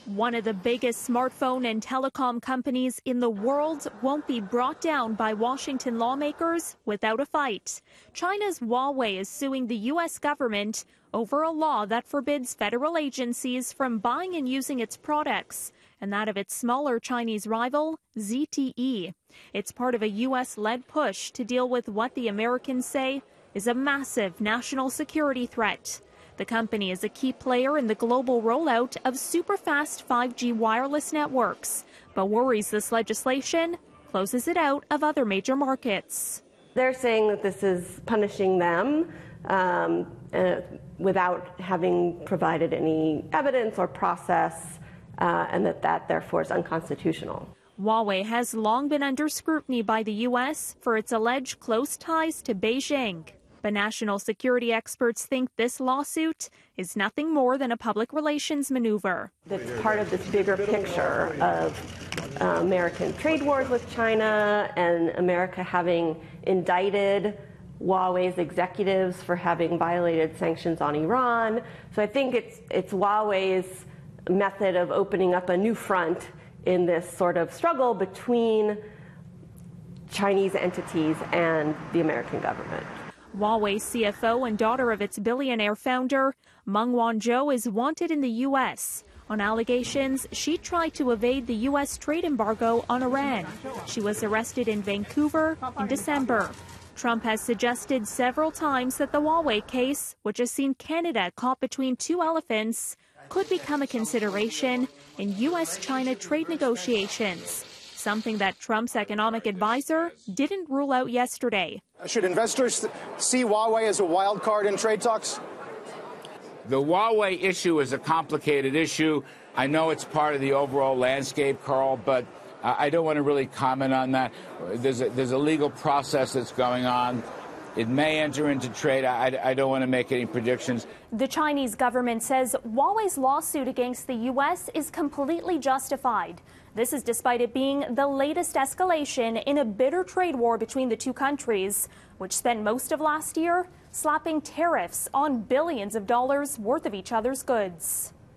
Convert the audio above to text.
One of the biggest smartphone and telecom companies in the world won't be brought down by Washington lawmakers without a fight. China's Huawei is suing the U.S. government over a law that forbids federal agencies from buying and using its products, and that of its smaller Chinese rival, ZTE. It's part of a U.S.-led push to deal with what the Americans say is a massive national security threat. The company is a key player in the global rollout of super-fast 5G wireless networks, but worries this legislation closes it out of other major markets. They're saying that this is punishing them without having provided any evidence or process, and that therefore is unconstitutional. Huawei has long been under scrutiny by the U.S. for its alleged close ties to Beijing. But national security experts think this lawsuit is nothing more than a public relations maneuver. It's part of this bigger picture of American trade wars with China and America having indicted Huawei's executives for having violated sanctions on Iran. So I think it's Huawei's method of opening up a new front in this sort of struggle between Chinese entities and the American government. Huawei's CFO and daughter of its billionaire founder, Meng Wanzhou, is wanted in the U.S. on allegations she tried to evade the U.S. trade embargo on Iran. She was arrested in Vancouver in December. Trump has suggested several times that the Huawei case, which has seen Canada caught between two elephants, could become a consideration in U.S.-China trade negotiations, something that Trump's economic advisor didn't rule out yesterday. Should investors see Huawei as a wild card in trade talks? The Huawei issue is a complicated issue. I know it's part of the overall landscape, Carl, but I don't want to really comment on that. There's a legal process that's going on. It may enter into trade. I don't want to make any predictions. The Chinese government says Huawei's lawsuit against the U.S. is completely justified. This is despite it being the latest escalation in a bitter trade war between the two countries, which spent most of last year slapping tariffs on billions of dollars worth of each other's goods.